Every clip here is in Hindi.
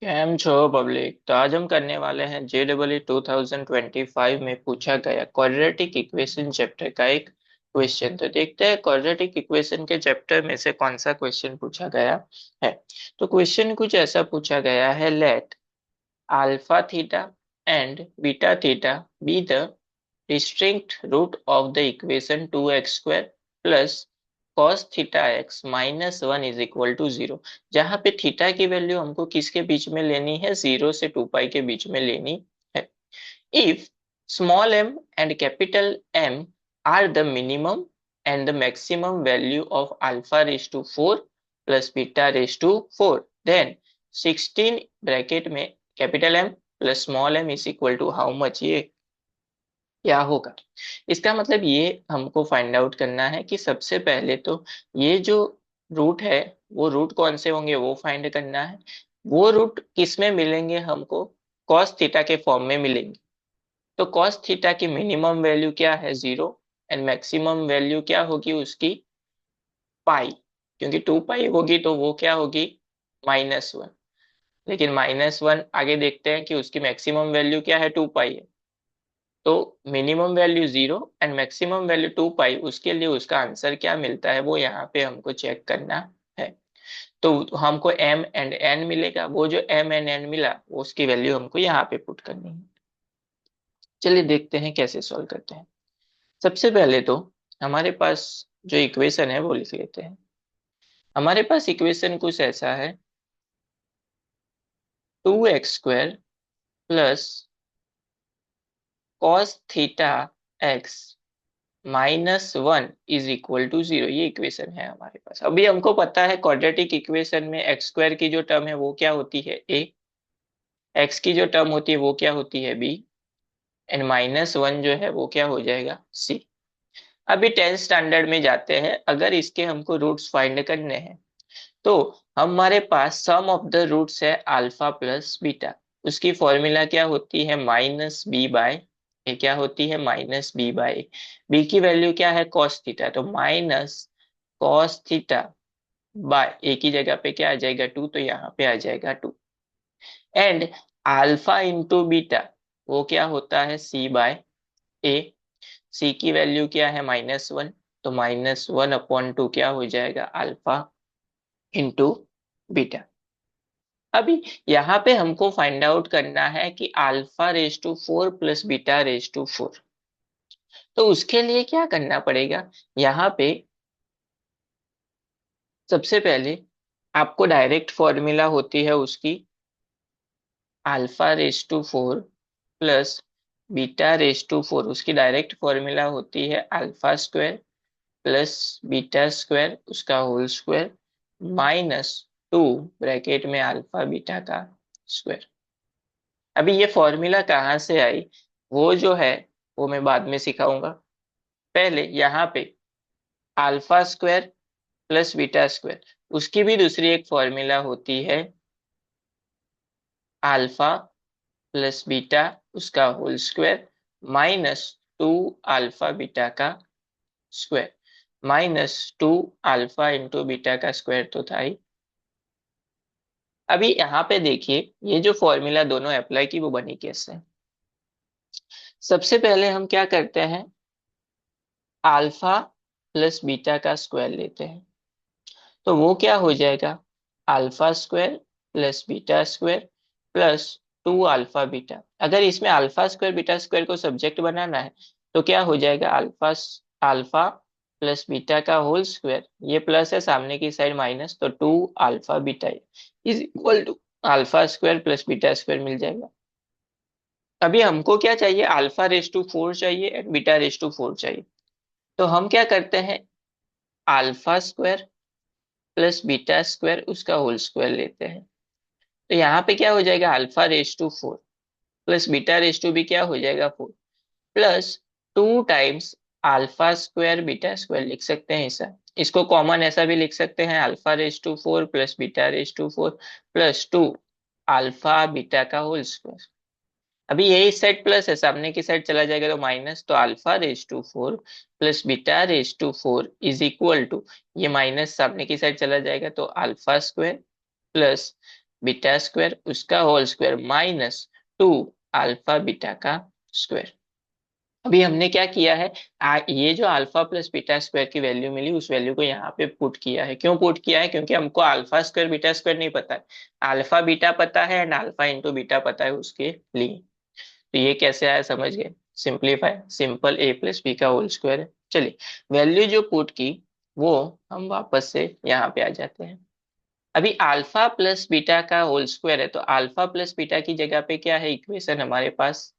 कैम छो पब्लिक। तो आज हम करने वाले हैं JEE 2025 में पूछा गया क्वाड्रेटिक इक्वेशन चैप्टर का एक क्वेश्चन। तो देखते हैं क्वाड्रेटिक इक्वेशन के चैप्टर में से कौन सा क्वेश्चन पूछा गया है। तो क्वेश्चन कुछ ऐसा पूछा गया है, let alpha theta and beta theta be the distinct root of the equation 2x square plus cos theta x minus 1 is equal to 0। जहां पे थीटा की वैल्यू हमको किसके बीच में लेनी है, 0 से 2 पाई के बीच में लेनी है। If small m and capital M are the minimum and the maximum value of alpha raised to 4 plus beta raised to 4, then 16 bracket में capital M plus small m is equal to how much, ये क्या होगा। इसका मतलब ये हमको फाइंड आउट करना है कि सबसे पहले तो ये जो रूट है वो रूट कौन से होंगे वो फाइंड करना है। वो रूट किस में मिलेंगे हमको, कॉस थीटा के फॉर्म में मिलेंगे। तो कॉस थीटा की मिनिमम वैल्यू क्या है, 0। एंड मैक्सिमम वैल्यू क्या होगी उसकी, पाई। क्योंकि 2 पाई होगी तो वो क्या होगी, -1। लेकिन -1 आगे देखते हैं कि उसकी मैक्सिमम वैल्यू क्या है, 2 पाई है। तो minimum value 0 and maximum value 2 पाई, उसके लिए उसका आंसर क्या मिलता है वो यहाँ पे हमको चेक करना है। तो हमको m एंड n मिलेगा, वो जो m एंड n मिला वो उसकी वैल्यू हमको यहाँ पे पुट करनी है। चलिए देखते हैं कैसे सॉल्व करते हैं। सबसे पहले तो हमारे पास जो इक्वेशन है वो लिख लेते हैं। हमारे पास इक्वेशन कुछ ऐसा है, 2x² plus cos theta x -1 = 0, ये इक्वेशन है हमारे पास। अभी हमको पता है क्वाड्रेटिक इक्वेशन में x² की जो टर्म है वो क्या होती है a, x की जो टर्म होती है वो क्या होती है b, एंड -1 जो है वो क्या हो जाएगा c। अभी 10th स्टैंडर्ड में जाते हैं, अगर इसके हमको रूट्स फाइंड करने हैं तो हमारे पास सम ऑफ द रूट्स है अल्फा प्लस बीटा। उसकी फॉर्मूला क्या होती है, -b/a। क्या होती है, -b/a। बी की वैल्यू क्या है, कॉस थीटा, तो माइनस कॉस थीटा बाय ए की जगह पे क्या आ जाएगा, 2, तो यहाँ पे आ जाएगा 2। एंड अल्फा इंटू बीटा वो क्या होता है, c/a। सी की वैल्यू क्या है, -1, तो -1/2 क्या हो जाएगा, अल्फा इंटू बीटा। अभी यहाँ पे हमको फाइंड आउट करना है कि alpha raise to 4 plus beta raise to 4। तो उसके लिए क्या करना पड़ेगा, यहाँ पे सबसे पहले आपको डायरेक्ट फॉर्मूला होती है उसकी, alpha raise to 4 plus beta raise to 4, उसकी डायरेक्ट फॉर्मूला होती है alpha square plus beta square उसका होल स्क्वायर -2 ब्रैकेट में अल्फा बीटा का स्क्वायर। अभी ये फॉर्मूला कहाँ से आई वो जो है वो मैं बाद में सिखाऊंगा। पहले यहाँ पे alpha square plus beta square, उसकी भी दूसरी एक फॉर्मूला होती है, अल्फा प्लस बीटा उसका होल स्क्वायर -2 अल्फा बीटा का स्क्वायर। -2 अल्फा इंटू बीटा का स्क्वायर तो था ही। अभी यहाँ पे देखिए ये जो फॉर्मूला दोनों अप्लाई की वो बनी कैसे। सबसे पहले हम क्या करते हैं, अल्फा प्लस बीटा का स्क्वायर लेते हैं। तो वो क्या हो जाएगा, alpha square plus beta square plus 2 alpha beta. अगर इसमें अल्फा स्क्वायर बीटा स्क्वायर को सब्जेक्ट बनाना है तो क्या हो जाएगा, अल्फा अल्फा प्लस बीटा का होल स्क्वायर, ये प्लस है सामने की साइड माइनस, तो 2 alpha beta is equal to alpha square plus beta square मिल जाएगा। अभी हमको क्या चाहिए, अल्फा रेस टू 4 चाहिए एंड बीटा रेस टू 4 चाहिए। तो हम क्या करते हैं, alpha square plus beta square उसका होल स्क्वायर लेते हैं। तो यहाँ पे क्या हो जाएगा, alpha raise to 4 plus beta raise to भी क्या हो जाएगा 4, plus 2 times alpha square beta square लिख सकते हैं ऐसा। इसको कॉमन ऐसा भी लिख सकते हैं, alpha raise to 4 plus beta raise to 4 plus 2 alpha beta का होल स्क्वायर। अभी यही साइड प्लस है, सामने की साइड चला जाएगा तो माइनस, तो alpha raise to 4 plus beta raise to 4 is equal to, ये माइनस सामने की साइड चला जाएगा तो alpha square plus beta square उसका whole square minus 2 alpha beta का स्क्वायर। अभी हमने क्या किया है, ये जो अल्फा प्लस बीटा स्क्वायर की वैल्यू मिली उस वैल्यू को यहाँ पे पुट किया है। क्यों पुट किया है? क्योंकि हमको अल्फा स्क्वायर बीटा स्क्वायर नहीं पता है, अल्फा बीटा पता है एंड अल्फा इंटू बीटा पता है उसके लिए। तो ये कैसे आया समझ गए, सिंप्लीफाई, सिंपल ए प्लस बी का होल स्क्वायर है। चलिए वैल्यू जो पुट की वो हम वापस से यहाँ पे आ जाते हैं। अभी अल्फा प्लस बीटा का होल स्क्वायर है तो अल्फा प्लस बीटा की जगह पे क्या है इक्वेशन हमारे पास,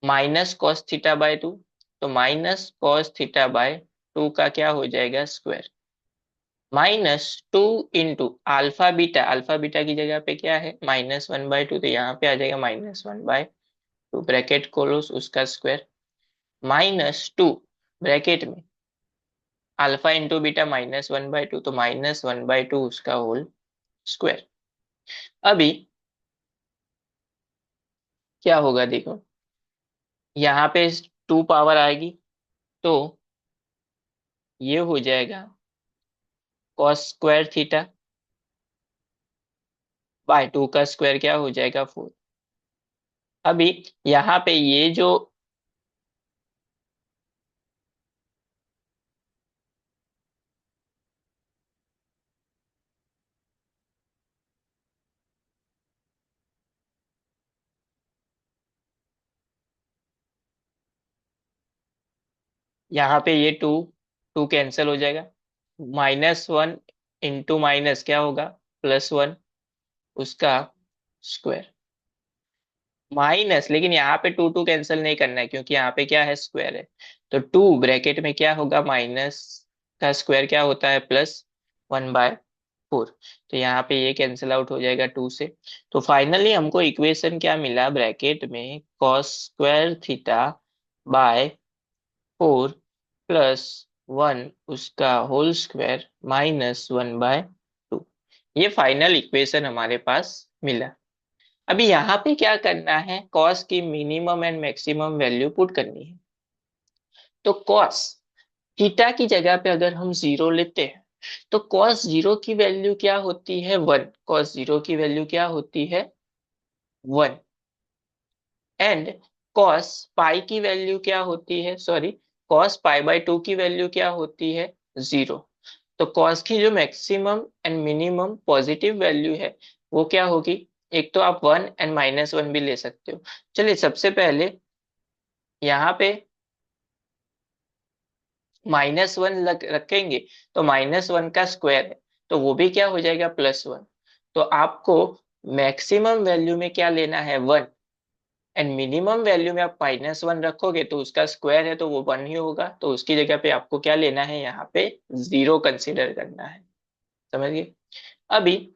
माइनस कॉस थीटा बाय 2। तो माइनस कॉस थीटा बाय 2 का क्या हो जाएगा square, minus 2 into alpha beta की जगह पे क्या है -1/2, तो यहाँ पे आ जाएगा -1/2 ब्रैकेट क्लोज उसका स्क्वायर, -2 ब्रैकेट में अल्फा इंटू बीटा -1/2, तो -1/2 उसका होल स्क्वायर। अभी क्या होगा देखो, यहाँ पे 2 पावर आएगी तो ये हो जाएगा कॉस स्क्वायर थीटा बाय 2 का स्क्वायर क्या हो जाएगा 4। अभी यहाँ पे ये जो यहाँ पे ये 2 2 कैंसिल हो जाएगा, -1 इंटू माइनस क्या होगा +1 उसका स्क्वायर, माइनस, लेकिन यहाँ पे 2 2 कैंसिल नहीं करना है क्योंकि यहाँ पे क्या है स्क्वायर है। तो 2 ब्रैकेट में क्या होगा माइनस का स्क्वायर क्या होता है +1/4। तो यहाँ पे ये कैंसिल आउट हो जाएगा 2 से। तो फाइनली हमको इक्वेशन क्या मिला ब्रैकेट में कॉस स्क्वायर थीटा बाय 4 +1 उसका होल स्क्वायर -1/2। ये फाइनल इक्वेशन हमारे पास मिला। अभी यहाँ पे क्या करना है, कॉस की minimum and maximum value put करनी है। तो कॉस थीटा की जगह पे अगर हम 0 लेते हैं तो कॉस 0 की वैल्यू क्या होती है 1, कॉस 0 की वैल्यू क्या होती है 1, एंड कॉस पाई की वैल्यू क्या होती है, सॉरी, कॉस पाई/2 की वैल्यू क्या होती है 0। तो कॉस की जो maximum and minimum positive value है वो क्या होगी, एक तो आप 1 एंड -1 भी ले सकते हो। चलिए सबसे पहले यहाँ पे -1 रखेंगे तो -1 का स्क्वायर है तो वो भी क्या हो जाएगा +1। तो आपको मैक्सिमम वैल्यू में क्या लेना है 1, एंड मिनिमम वैल्यू में आप -1 रखोगे तो उसका स्क्वायर है तो वो 1 ही होगा, तो उसकी जगह पे आपको क्या लेना है यहाँ पे 0 कंसीडर करना है। समझ गए? अभी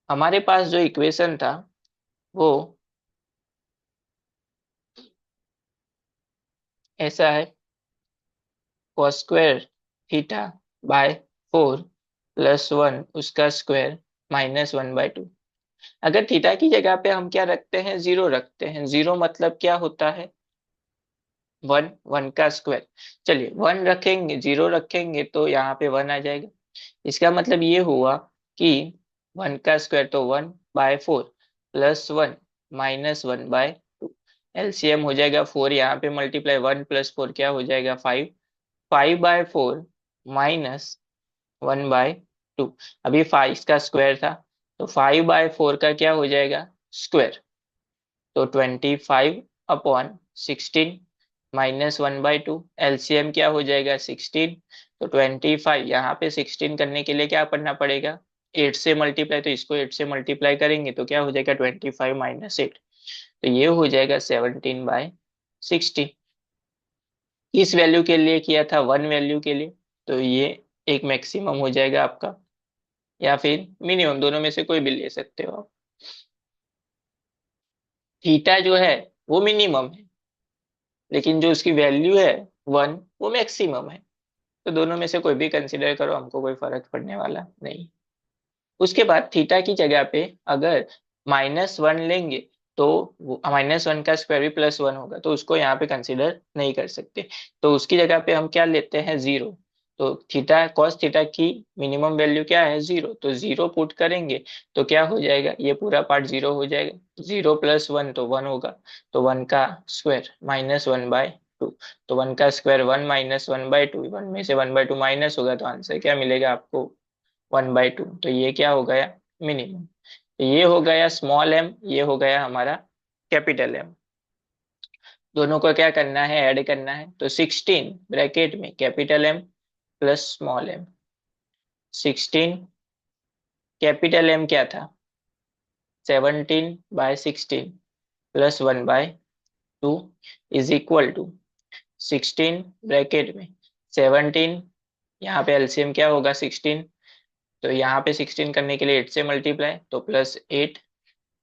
हमारे पास जो इक्वेशन था वो ऐसा है, कॉस स्क्वायर थीटा बाय 4 +1 उसका स्क्वायर -1/2। अगर थीटा की जगह पे हम क्या रखते हैं 0 रखते हैं, 0 मतलब क्या होता है 1, 1 का स्क्वायर। चलिए 1 रखेंगे 0 रखेंगे तो यहाँ पे 1 आ जाएगा। इसका मतलब ये हुआ कि 1 का स्क्वायर तो 1/4 +1 -1/2, एलसीएम हो जाएगा 4, यहाँ पे मल्टीप्लाई 1 + 4 क्या हो जाएगा 5, 5/4 -1/2। अभी 5 का स्क्वायर था तो 5/4 का क्या हो जाएगा स्क्वायर, तो 25/16 -1/2, एलसीएम क्या हो जाएगा 16। तो 25 यहाँ पे 16 करने के लिए क्या करना पड़ेगा 8 से मल्टीप्लाई, तो इसको 8 से मल्टीप्लाई करेंगे तो क्या हो जाएगा 25 -8, तो ये हो जाएगा 17/16। इस वैल्यू के लिए किया था 1 वैल्यू के लिए, तो ये एक मैक्सिमम हो जाएगा आपका या फिर मिनिमम, दोनों में से कोई भी ले सकते हो आप। थीटा जो है वो मिनिमम है लेकिन जो उसकी वैल्यू है 1 वो मैक्सिमम है, तो दोनों में से कोई भी कंसिडर करो, हमको कोई फर्क पड़ने वाला नहीं। उसके बाद थीटा की जगह पे अगर -1 लेंगे तो -1 का स्क्वायर भी +1 होगा तो उसको यहाँ पे कंसिडर नहीं कर सकते, तो उसकी जगह पे हम क्या लेते हैं 0। तो थीटा कॉस थीटा की मिनिमम वैल्यू क्या है 0, तो 0 पुट करेंगे तो क्या हो जाएगा, ये पूरा पार्ट 0 हो जाएगा, 0 + 1 तो 1 होगा, तो 1 का स्क्वायर -1/2, तो 1 का स्क्वायर 1 -1/2, 1 में से 1/2 माइनस होगा तो आंसर क्या मिलेगा आपको 1/2। तो ये क्या हो गया मिनिमम। तो ये हो गया स्मॉल एम, ये हो गया हमारा कैपिटल एम। दोनों को क्या करना है, ऐड करना है, तो 16 ब्रैकेट में capital M plus small M. 16 capital M क्या था 17/16 plus 1/2 is equal to 16 bracket में 17, यहाँ पे एलसीएम क्या होगा 16, तो यहाँ पे 16 करने के लिए 8 से मल्टीप्लाई तो +8,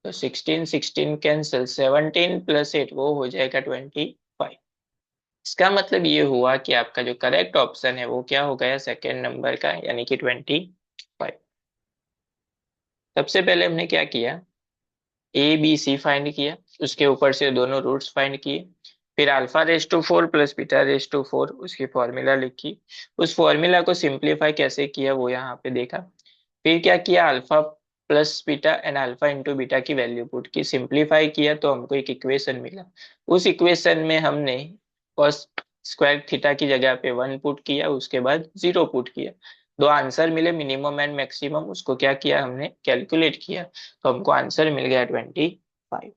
तो 16 16 कैंसिल, 17 + 8 वो हो जाएगा 25। इसका मतलब ये हुआ कि आपका जो करेक्ट ऑप्शन है वो क्या हो गया सेकेंड नंबर का, यानी कि 25। सबसे पहले हमने क्या किया, ए बी सी फाइंड किया, उसके ऊपर से दोनों रूट्स फाइंड किए, फिर α⁴ प्लस β⁴ उसकी फॉर्मूला लिखी, उस फॉर्मूला को सिंप्लीफाई कैसे किया वो यहाँ पे देखा, फिर क्या किया alpha plus beta and alpha into beta की वैल्यू पुट की, सिंप्लीफाई किया तो हमको एक इक्वेशन मिला। उस इक्वेशन में हमने कॉस स्क्वायर थीटा की जगह पे 1 पुट किया, उसके बाद 0 पुट किया, दो आंसर मिले मिनिमम एंड मैक्सिमम, उसको क्या किया हमने कैलकुलेट किया, तो हमको आंसर मिल गया 25।